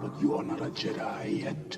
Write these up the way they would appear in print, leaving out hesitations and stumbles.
but you are not a Jedi yet.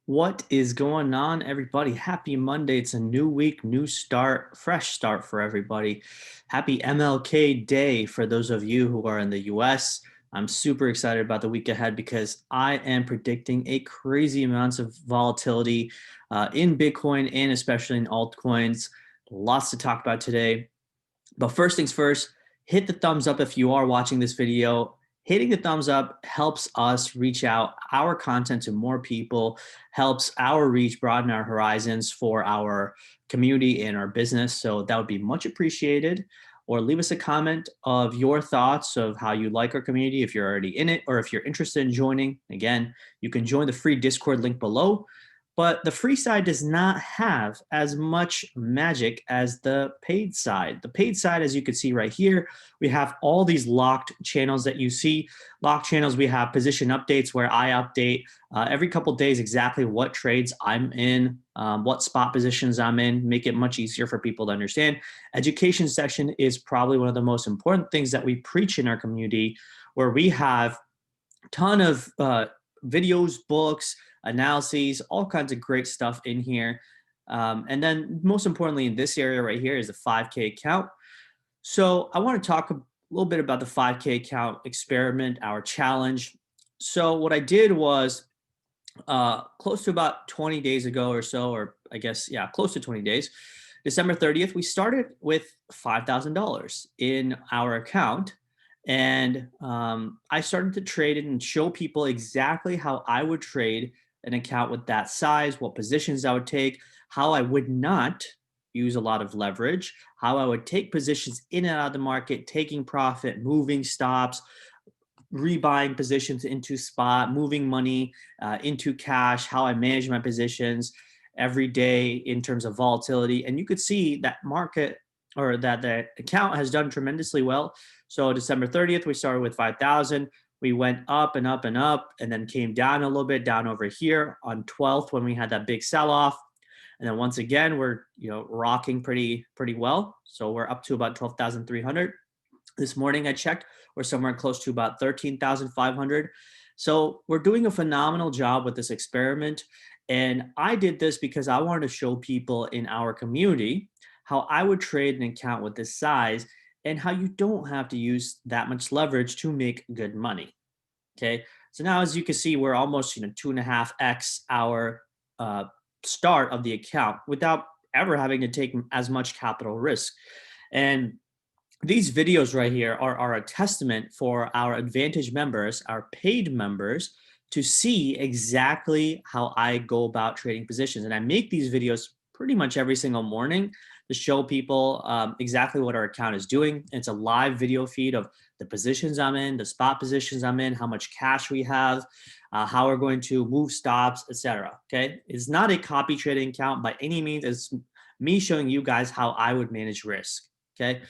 What is going on, everybody? Happy Monday. It's a new week, new start, fresh start for everybody. Happy MLK Day for those of you who are in the US. I'm super excited about the week ahead because I am predicting a crazy amounts of volatility in Bitcoin and especially in altcoins. Lots to talk about today. But first things first, hit the thumbs up if you are watching this video. Hitting the thumbs up helps us reach out our content to more people, helps our reach, broaden our horizons for our community and our business. So that would be much appreciated. Or leave us a comment of your thoughts of how you like our community, if you're already in it, or if you're interested in joining. Again, you can join the free Discord link below. But the free side does not have as much magic as the paid side. The paid side, as you can see right here, we have all these locked channels that you see. Locked channels, we have position updates where I update every couple of days exactly what trades I'm in, what spot positions I'm in, make it much easier for people to understand. Education section is probably one of the most important things that we preach in our community, where we have a ton of videos, books, analyses, all kinds of great stuff in here. And then most importantly in this area right here is the 5K account. So I want to talk a little bit about the 5K account experiment, our challenge. So what I did was close to about 20 days ago or so, or I guess, yeah, close to 20 days, December 30th, we started with $5,000 in our account. And I started to trade it and show people exactly how I would trade an account with that size, what positions I would take, how I would not use a lot of leverage, how I would take positions in and out of the market, taking profit, moving stops, rebuying positions into spot, moving money into cash, how I manage my positions every day in terms of volatility. And you could see that market or that the account has done tremendously well. So December 30th, we started with 5,000. We went up and up and up and then came down a little bit down over here on 12th when we had that big sell-off. And then once again, we're rocking pretty well. So we're up to about 12,300. This morning I checked, we're somewhere close to about 13,500. So we're doing a phenomenal job with this experiment. And I did this because I wanted to show people in our community how I would trade an account with this size and how you don't have to use that much leverage to make good money. Okay. So now, as you can see, we're almost 2.5x our start of the account without ever having to take as much capital risk. And these videos right here are a testament for our Advantage members, our paid members, to see exactly how I go about trading positions. And I make these videos pretty much every single morning to show people exactly what our account is doing. It's a live video feed of the positions I'm in, the spot positions I'm in, how much cash we have, how we're going to move stops, etc. Okay, it's not a copy trading account by any means. It's me showing you guys how I would manage risk. Okay,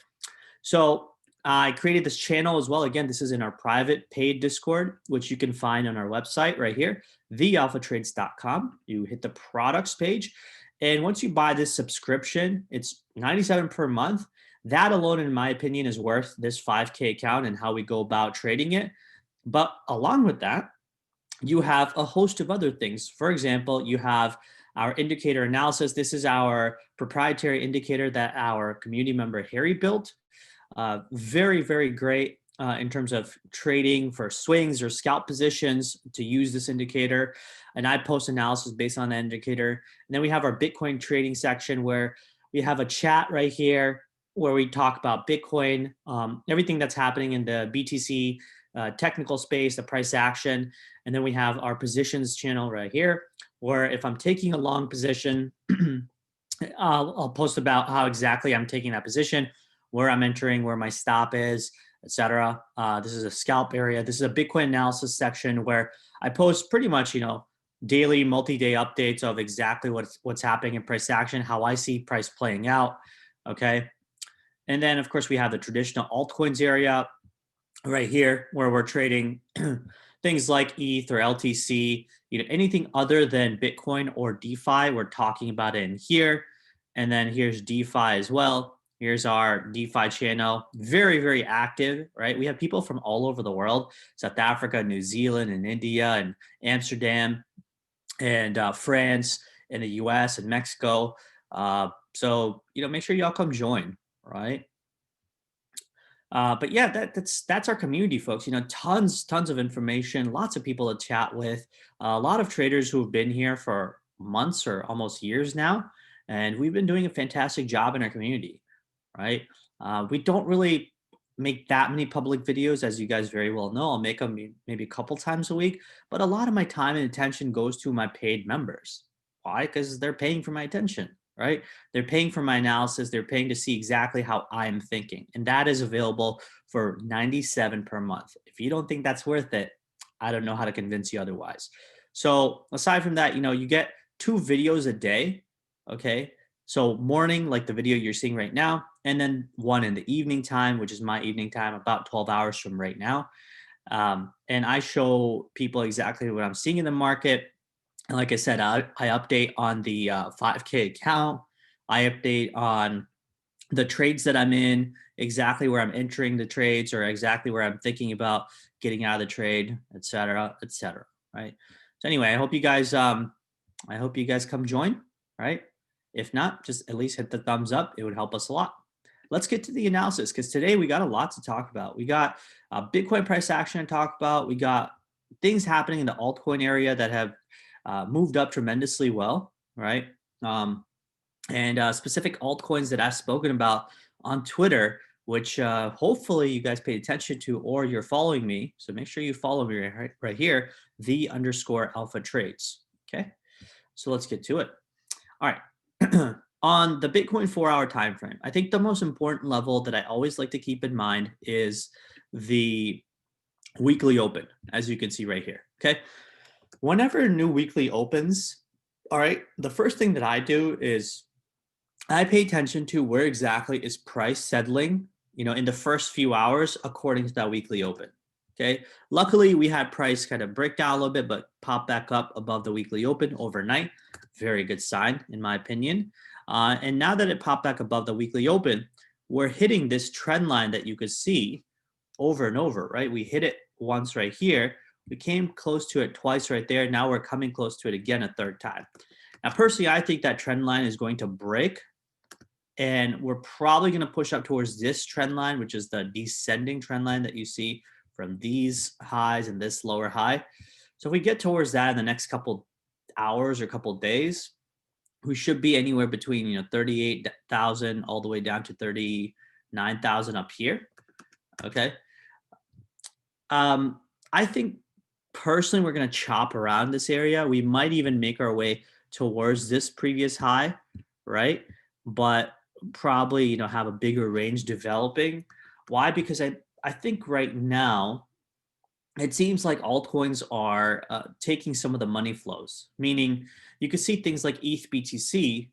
so I created this channel as well. Again, this is in our private paid Discord, which you can find on our website right here, thealphatrades.com. You hit the products page. And once you buy this subscription, it's $97 per month. That alone, in my opinion, is worth this 5K account and how we go about trading it. But along with that, you have a host of other things. For example, you have our indicator analysis. This is our proprietary indicator that our community member Harry built. Very, very great in terms of trading for swings or scalp positions to use this indicator. And I post analysis based on that indicator. And then we have our Bitcoin trading section where we have a chat right here where we talk about Bitcoin, everything that's happening in the BTC technical space, the price action. And then we have our positions channel right here, where if I'm taking a long position, I'll post about how exactly I'm taking that position, where I'm entering, where my stop is, etc. This is a scalp area. This is a Bitcoin analysis section where I post pretty much, daily, multi-day updates of exactly what's happening in price action, how I see price playing out. Okay. And then, of course, we have the traditional altcoins area right here where we're trading things like ETH or LTC, anything other than Bitcoin or DeFi, we're talking about it in here. And then here's DeFi as well. Here's our DeFi channel, very, very active, right? We have people from all over the world, South Africa, New Zealand, and India, and Amsterdam, and France, and the US, and Mexico. So, make sure y'all come join, right? But yeah, that's our community, folks. Tons of information, lots of people to chat with, a lot of traders who have been here for months or almost years now, and we've been doing a fantastic job in our community, right? We don't really make that many public videos, as you guys very well know. I'll make them maybe a couple times a week, but a lot of my time and attention goes to my paid members. Why? Because they're paying for my attention, right? They're paying for my analysis. They're paying to see exactly how I'm thinking. And that is available for $97 per month. If you don't think that's worth it, I don't know how to convince you otherwise. So aside from that, you get 2 videos a day. Okay. So morning, like the video you're seeing right now, and then one in the evening time, which is my evening time, about 12 hours from right now. And I show people exactly what I'm seeing in the market. And like I said, I update on the 5K account. I update on the trades that I'm in, exactly where I'm entering the trades, or exactly where I'm thinking about getting out of the trade, et cetera, right? So anyway, I hope you guys come join, right? If not, just at least hit the thumbs up. It would help us a lot. Let's get to the analysis, because today we got a lot to talk about. We got Bitcoin price action to talk about. We got things happening in the altcoin area that have moved up tremendously well, right? And specific altcoins that I've spoken about on Twitter, which hopefully you guys paid attention to, or you're following me. So make sure you follow me right here, _alpha trades. Okay, so let's get to it. All right. On the Bitcoin 4-hour time frame, I think the most important level that I always like to keep in mind is the weekly open, as you can see right here. Okay. Whenever a new weekly opens, all right, the first thing that I do is I pay attention to where exactly is price settling, in the first few hours according to that weekly open. Okay. Luckily, we had price kind of break down a little bit, but pop back up above the weekly open overnight. Very good sign, in my opinion. And now that it popped back above the weekly open, we're hitting this trend line that you could see over and over, right? We hit it once right here. We came close to it twice right there. Now we're coming close to it again a third time. Now, personally, I think that trend line is going to break, and we're probably going to push up towards this trend line, which is the descending trend line that you see from these highs and this lower high. So if we get towards that in the next couple hours or couple days, we should be anywhere between 38,000 all the way down to 39,000 up here. Okay. I think personally we're going to chop around this area. We might even make our way towards this previous high, right? But probably have a bigger range developing. Why? Because I think right now it seems like altcoins are taking some of the money flows, meaning you could see things like ETH BTC.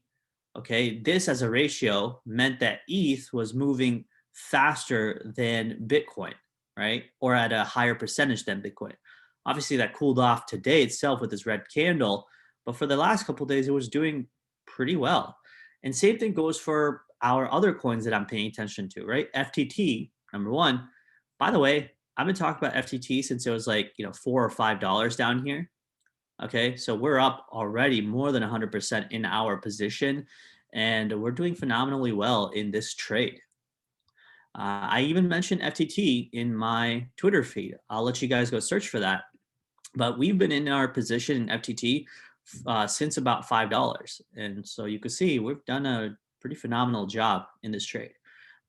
Okay, this as a ratio meant that ETH was moving faster than Bitcoin, right? Or at a higher percentage than Bitcoin. Obviously, that cooled off today itself with this red candle, but for the last couple of days, it was doing pretty well. And same thing goes for our other coins that I'm paying attention to, right? FTT, number one. By the way, I've been talking about FTT since it was like, $4 or $5 down here. Okay, so we're up already more than 100% in our position, and we're doing phenomenally well in this trade. I even mentioned FTT in my Twitter feed. I'll let you guys go search for that. But we've been in our position in FTT since about $5. And so you can see we've done a pretty phenomenal job in this trade.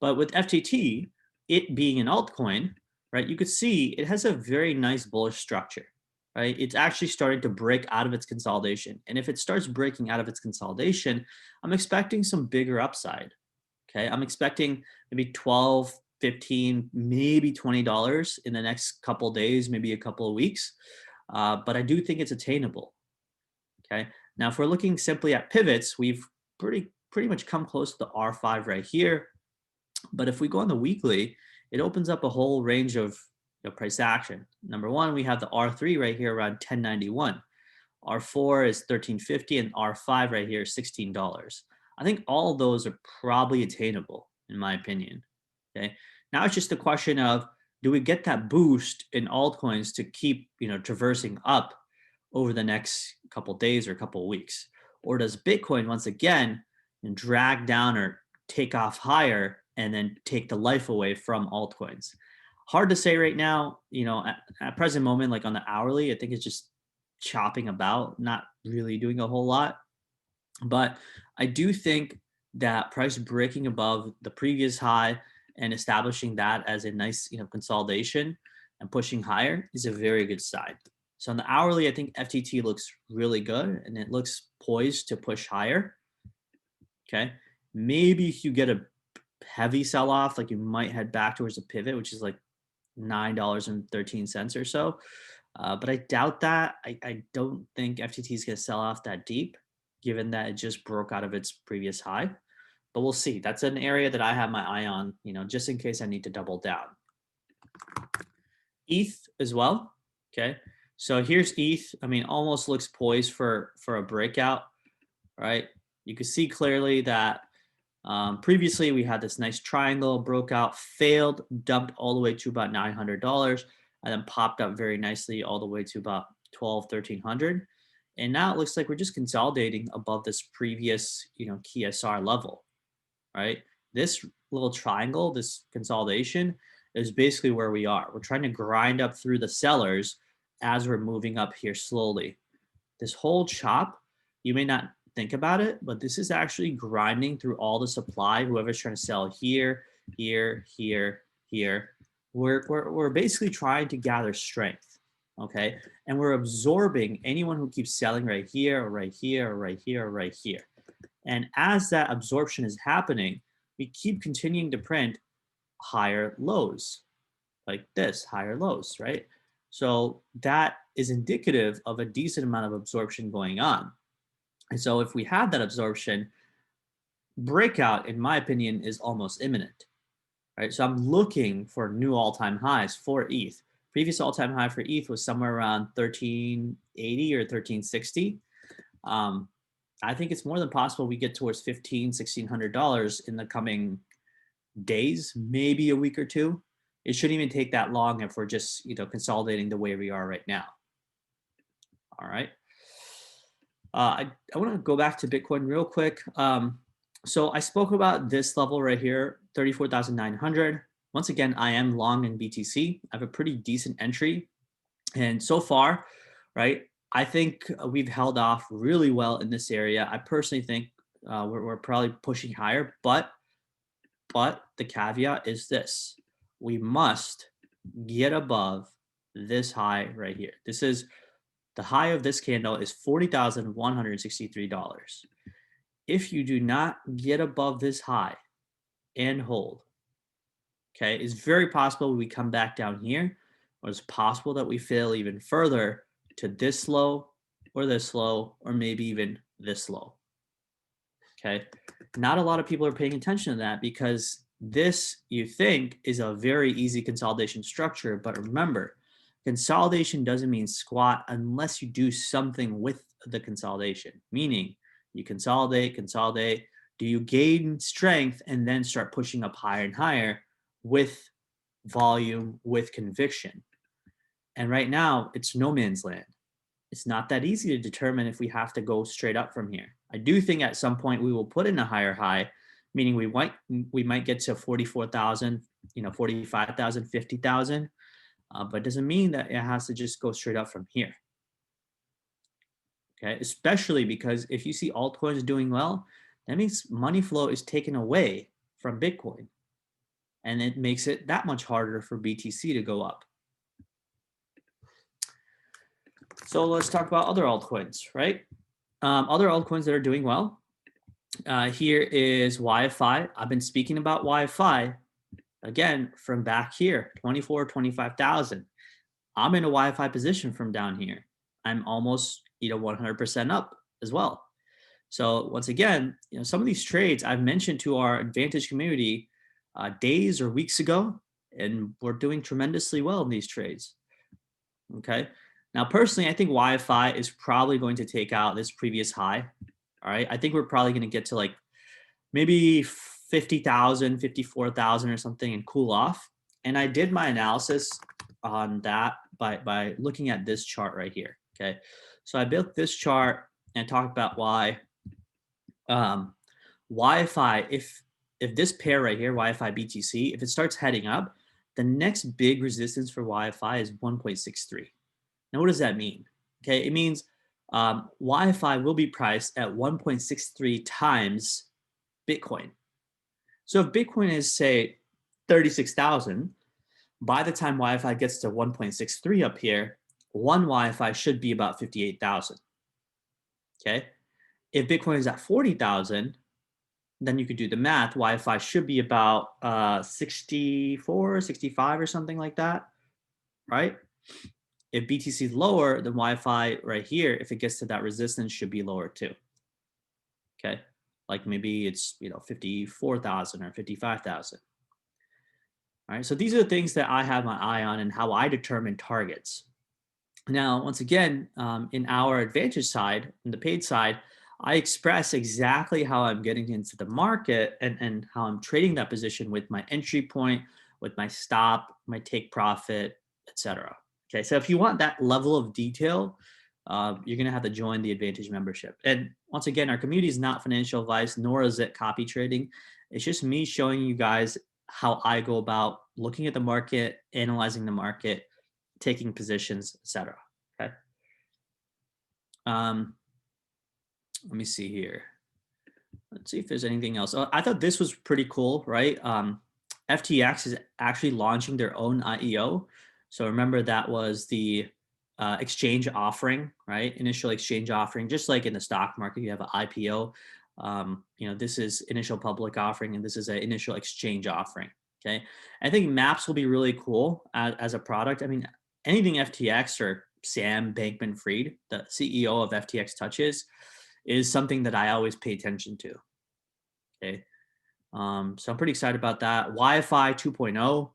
But with FTT, it being an altcoin, right, you could see it has a very nice bullish structure, right? It's actually starting to break out of its consolidation. And if it starts breaking out of its consolidation, I'm expecting some bigger upside. Okay. I'm expecting maybe 12, 15, maybe $20 in the next couple of days, maybe a couple of weeks. But I do think it's attainable. Okay. Now, if we're looking simply at pivots, we've pretty much come close to the R5 right here. But if we go on the weekly, it opens up a whole range of price action. Number one, we have the R3 right here around 1091. R4 is 1350 and R5 right here is $16. I think all of those are probably attainable in my opinion. Okay. Now it's just a question of, do we get that boost in altcoins to keep, traversing up over the next couple days or couple weeks? Or does Bitcoin once again drag down or take off higher and then take the life away from altcoins? Hard to say right now, at present moment, like on the hourly, I think it's just chopping about, not really doing a whole lot. But I do think that price breaking above the previous high and establishing that as a nice, consolidation and pushing higher is a very good sign. So on the hourly, I think FTT looks really good and it looks poised to push higher. Okay. Maybe if you get a heavy sell off, like you might head back towards the pivot, which is like $9.13 or so. But I doubt that. I don't think FTT is going to sell off that deep, given that it just broke out of its previous high. But we'll see. That's an area that I have my eye on, just in case I need to double down. ETH as well. Okay. So here's ETH. I mean, almost looks poised for a breakout, right? You can see clearly that previously we had this nice triangle, broke out, failed, dumped all the way to about $900, and then popped up very nicely all the way to about $1,300. And now it looks like we're just consolidating above this previous, key SR level, right? This little triangle, this consolidation is basically where we are. We're trying to grind up through the sellers as we're moving up here slowly. This whole chop, you may not think about it, but this is actually grinding through all the supply. Whoever's trying to sell here, here, here, here. We're basically trying to gather strength, okay? And we're absorbing anyone who keeps selling right here, or right here, or right here, or right here. And as that absorption is happening, we keep continuing to print higher lows, like this, higher lows, right? So that is indicative of a decent amount of absorption going on. And so if we have that absorption, breakout, in my opinion, is almost imminent, right? So I'm looking for new all-time highs for ETH. Previous all-time high for ETH was somewhere around 1380 or 1360. I think it's more than possible we get towards $1,600 in the coming days, maybe a week or two. It shouldn't even take that long if we're just, consolidating the way we are right now. All right. I want to go back to Bitcoin real quick. So I spoke about this level right here, 34,900. Once again, I am long in BTC. I have a pretty decent entry. And so far, right, I think we've held off really well in this area. I personally think we're probably pushing higher, but the caveat is this: we must get above this high right here. This is the high of this candle is $40,163. If you do not get above this high and hold, okay, it's very possible we come back down here, or it's possible that we fail even further to this low, or this low, or maybe even this low. Okay, not a lot of people are paying attention to that because this, you think, is a very easy consolidation structure. But remember, consolidation doesn't mean squat unless you do something with the consolidation, meaning you consolidate. Do you gain strength and then start pushing up higher and higher with volume, with conviction? And right now, it's no man's land. It's not that easy to determine if we have to go straight up from here. I do think at some point we will put in a higher high, meaning we might get to 44,000, 45,000, 50,000. But it doesn't mean that it has to just go straight up from here. Okay, especially because if you see altcoins doing well, that means money flow is taken away from Bitcoin. and it makes it that much harder for BTC to go up. So let's talk about other altcoins, right? Other altcoins that are doing well. Here is Wi-Fi. I've been speaking about Wi-Fi again from back here, 24, 25,000. I'm in a Wi-Fi position from down here. I'm almost 100% up as well. So once again, some of these trades I've mentioned to our Advantage community days or weeks ago, and we're doing tremendously well in these trades. Okay. Now, personally, I think Wi-Fi is probably going to take out this previous high. All right. I think we're probably going to get to like maybe 50,000, 54,000 or something and cool off. And I did my analysis on that by looking at this chart right here. Okay. So I built this chart and talked about why Wi-Fi, if this pair right here, Wi-Fi BTC, if it starts heading up, the next big resistance for Wi-Fi is 1.63. Now, what does that mean? Okay, it means Wi-Fi will be priced at 1.63 times Bitcoin. So if Bitcoin is, say, 36,000, by the time Wi-Fi gets to 1.63 up here, one Wi-Fi should be about 58,000. Okay, if Bitcoin is at 40,000, then you could do the math. Wi-Fi should be about 64, 65 or something like that, right? If BTC is lower, then Wi-Fi right here, if it gets to that resistance, should be lower too. Okay, like maybe it's 54,000 or 55,000. All right, so these are the things that I have my eye on and how I determine targets. Now, once again, in our Advantage side, in the paid side, I express exactly how I'm getting into the market and how I'm trading that position with my entry point, with my stop, my take profit, etc. Okay, so if you want that level of detail, you're going to have to join the Advantage membership. And once again, our community is not financial advice, nor is it copy trading. It's just me showing you guys how I go about looking at the market, analyzing the market, taking positions, etc. Okay. Let me see here. Let's see if there's anything else. Oh, I thought this was pretty cool, right? FTX is actually launching their own IEO. So remember that was the exchange offering, right? Initial exchange offering, just like in the stock market, you have an IPO. This is initial public offering, and this is an initial exchange offering. Okay, I think Maps will be really cool as a product. I mean, anything FTX or Sam Bankman-Fried, the CEO of FTX, touches is something that I always pay attention to. Okay, so I'm pretty excited about that. Wi-Fi 2.0,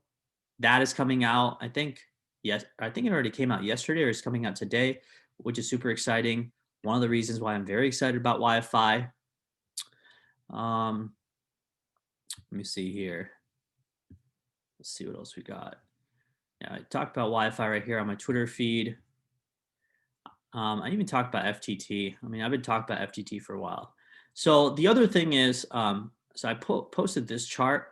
that is coming out. I think it already came out yesterday or is coming out today, which is super exciting. One of the reasons why I'm very excited about Wi-Fi. Let me see here. Let's see what else we got. Yeah, I talked about Wi-Fi right here on my Twitter feed. I even talked about FTT. I mean, I've been talking about FTT for a while. So the other thing is, so I posted this chart.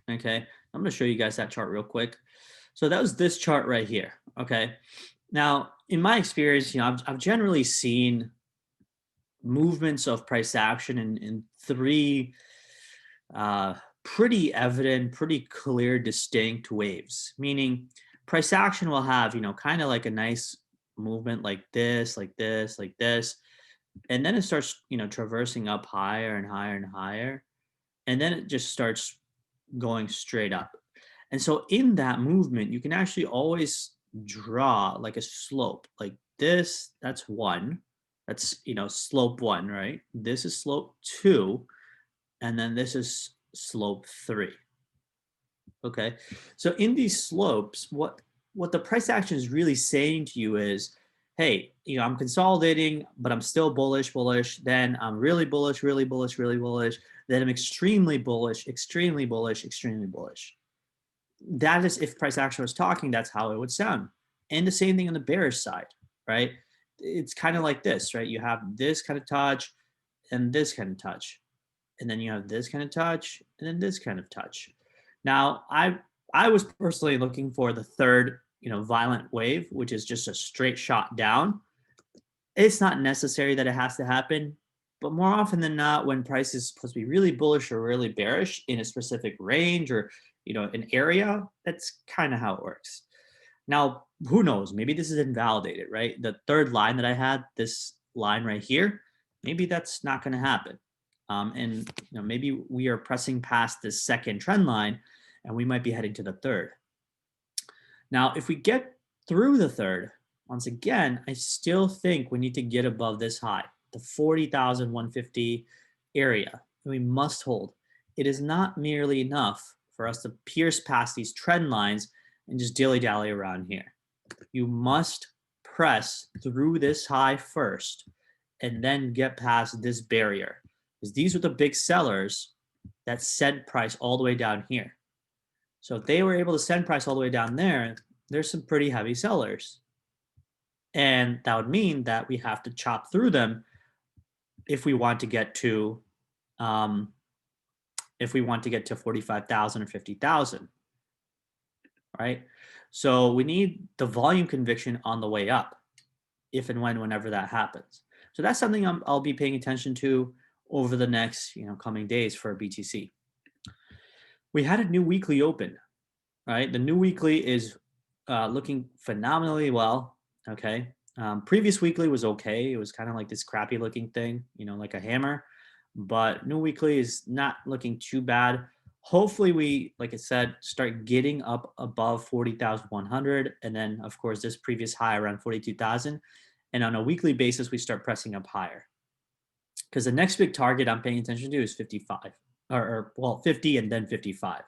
Okay, I'm going to show you guys that chart real quick. So that was this chart right here. Okay, now in my experience, I've generally seen movements of price action in three pretty evident, pretty clear, distinct waves. Meaning, price action will have kind of like a nice movement like this, like this, like this, and then it starts traversing up higher and higher and higher, and then it just starts going straight up. And so in that movement, you can actually always draw like a slope like this. That's one. That's slope one, right? This is slope two, and then this is slope three. Okay, so in these slopes, what the price action is really saying to you is, hey, I'm consolidating, but I'm still bullish. Then I'm really bullish. Then I'm extremely bullish. That is, if price action was talking, that's how it would sound. And the same thing on the bearish side, right? It's kind of like this, right? You have this kind of touch and this kind of touch, and then you have this kind of touch and then this kind of touch. Now, I was personally looking for the third, violent wave, which is just a straight shot down. It's not necessary that it has to happen. But more often than not, when price is supposed to be really bullish or really bearish in a specific range or an area, that's kind of how it works. Now, who knows? Maybe this is invalidated, right? The third line that I had, this line right here, maybe that's not going to happen. And maybe we are pressing past this second trend line, and we might be heading to the third. Now, if we get through the third, once again, I still think we need to get above this high, the 40,150 area. We must hold. It is not merely enough for us to pierce past these trend lines and just dilly-dally around here. You must press through this high first and then get past this barrier, because these are the big sellers that sent price all the way down here. So if they were able to send price all the way down there, there's some pretty heavy sellers. And that would mean that we have to chop through them if we want to get to 45,000 or 50,000, right? So we need the volume conviction on the way up, if and whenever that happens. So that's something I'll be paying attention to over the next coming days for BTC. We had a new weekly open, right? The new weekly is looking phenomenally well. Okay. Previous weekly was okay. It was kind of like this crappy looking thing, like a hammer. But new weekly is not looking too bad. Hopefully we, like I said, start getting up above 40,100. And then, of course, this previous high around 42,000. And on a weekly basis, we start pressing up higher. Because the next big target I'm paying attention to is 55. Or 50 and then 55.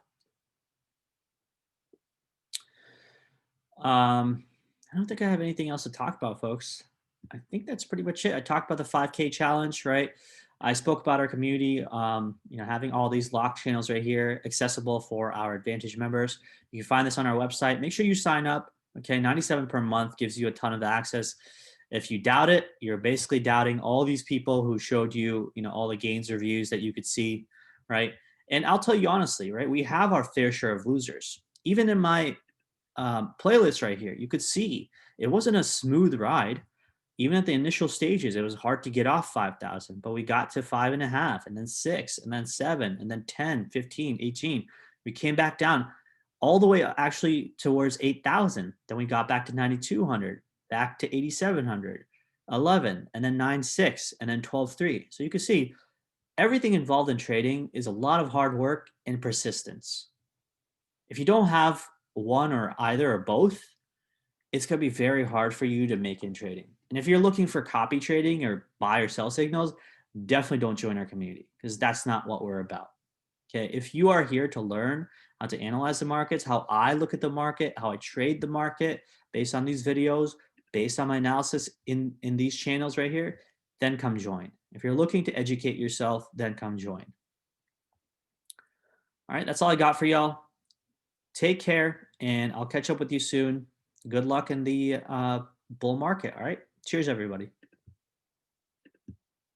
I don't think I have anything else to talk about, folks. I think that's pretty much it. I talked about the 5K challenge, right? I spoke about our community, having all these lock channels right here accessible for our Advantage members. You can find this on our website. Make sure you sign up. Okay, $97 per month gives you a ton of access. If you doubt it, you're basically doubting all these people who showed you, all the gains reviews that you could see, right? And I'll tell you honestly, right? We have our fair share of losers. Even in my playlist right here, you could see it wasn't a smooth ride. Even at the initial stages, it was hard to get off 5,000, but we got to 5.5 and then 6 and then 7 and then 10, 15, 18. We came back down all the way actually towards 8,000. Then we got back to 9,200, back to 8,700, 11, and then 9,6 and then 12,3. So you can see everything involved in trading is a lot of hard work and persistence. If you don't have one or either or both, it's going to be very hard for you to make in trading. And if you're looking for copy trading or buy or sell signals, definitely don't join our community, because that's not what we're about. Okay. If you are here to learn how to analyze the markets, how I look at the market, how I trade the market based on these videos, based on my analysis in these channels right here, then come join. If you're looking to educate yourself, then come join. All right. That's all I got for y'all. Take care, and I'll catch up with you soon. Good luck in the bull market. All right. Cheers, everybody.